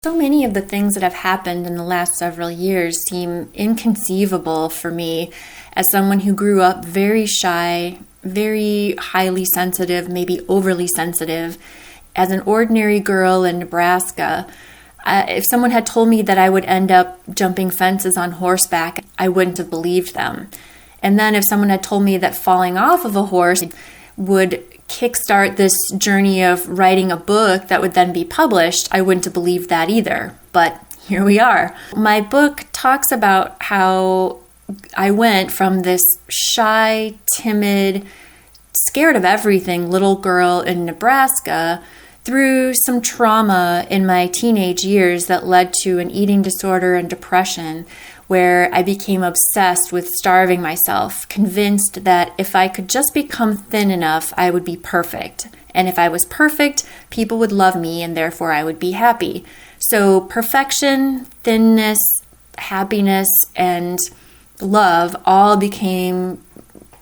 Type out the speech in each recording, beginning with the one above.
So many of the things that have happened in the last several years seem inconceivable for me as someone who grew up very shy, very highly sensitive, maybe overly sensitive. As an ordinary girl in Nebraska, if someone had told me that I would end up jumping fences on horseback, I wouldn't have believed them. And then if someone had told me that falling off of a horse would kickstart this journey of writing a book that would then be published, I wouldn't have believed that either. But here we are. My book talks about how I went from this shy, timid, scared of everything little girl in Nebraska through some trauma in my teenage years that led to an eating disorder and depression, where I became obsessed with starving myself, convinced that if I could just become thin enough, I would be perfect. And if I was perfect, people would love me and therefore I would be happy. So perfection, thinness, happiness, and love all became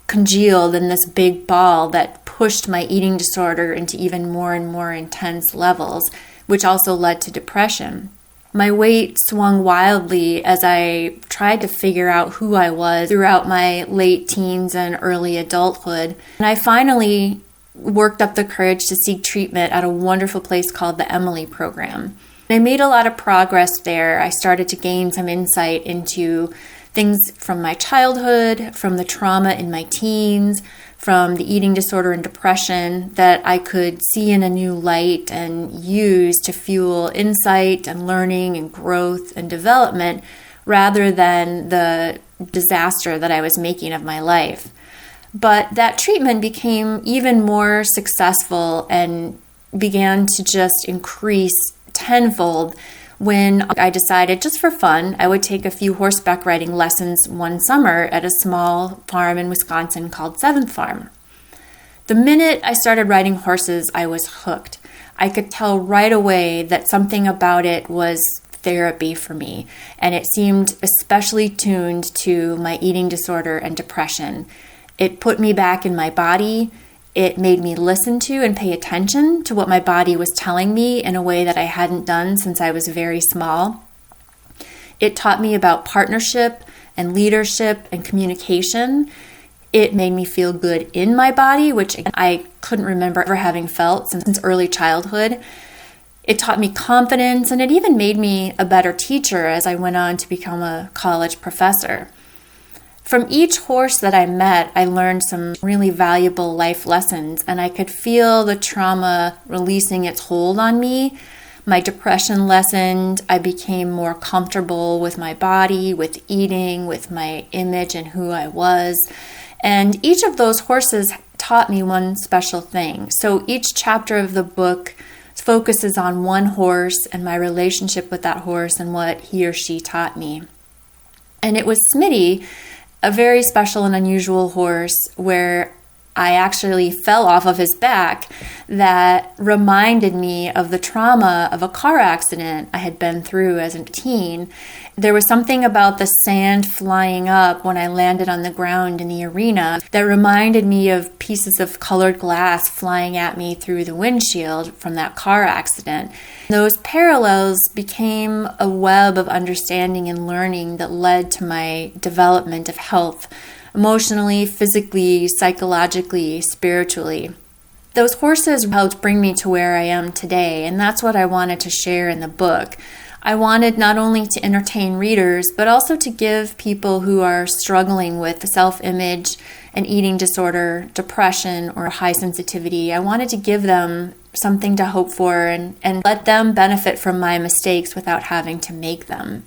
congealed in this big ball that pushed my eating disorder into even more and more intense levels, which also led to depression. My weight swung wildly as I tried to figure out who I was throughout my late teens and early adulthood. And I finally worked up the courage to seek treatment at a wonderful place called the Emily Program. I made a lot of progress there. I started to gain some insight into things from my childhood, from the trauma in my teens, from the eating disorder and depression that I could see in a new light and use to fuel insight and learning and growth and development rather than the disaster that I was making of my life. But that treatment became even more successful and began to just increase tenfold when I decided, just for fun, I would take a few horseback riding lessons one summer at a small farm in Wisconsin called Seventh Farm. The minute I started riding horses, I was hooked. I could tell right away that something about it was therapy for me, and it seemed especially tuned to my eating disorder and depression. It put me back in my body. It made me listen to and pay attention to what my body was telling me in a way that I hadn't done since I was very small. It taught me about partnership and leadership and communication. It made me feel good in my body, which I couldn't remember ever having felt since early childhood. It taught me confidence, and it even made me a better teacher as I went on to become a college professor. From each horse that I met, I learned some really valuable life lessons, and I could feel the trauma releasing its hold on me. My depression lessened. I became more comfortable with my body, with eating, with my image and who I was. And each of those horses taught me one special thing. So each chapter of the book focuses on one horse and my relationship with that horse and what he or she taught me. And it was Smitty, a very special and unusual horse where I actually fell off of his back, that reminded me of the trauma of a car accident I had been through as a teen. There was something about the sand flying up when I landed on the ground in the arena that reminded me of pieces of colored glass flying at me through the windshield from that car accident. Those parallels became a web of understanding and learning that led to my development of health, emotionally, physically, psychologically, spiritually. Those horses helped bring me to where I am today, and that's what I wanted to share in the book. I wanted not only to entertain readers, but also to give people who are struggling with self-image, an eating disorder, depression, or high sensitivity, I wanted to give them something to hope for and let them benefit from my mistakes without having to make them.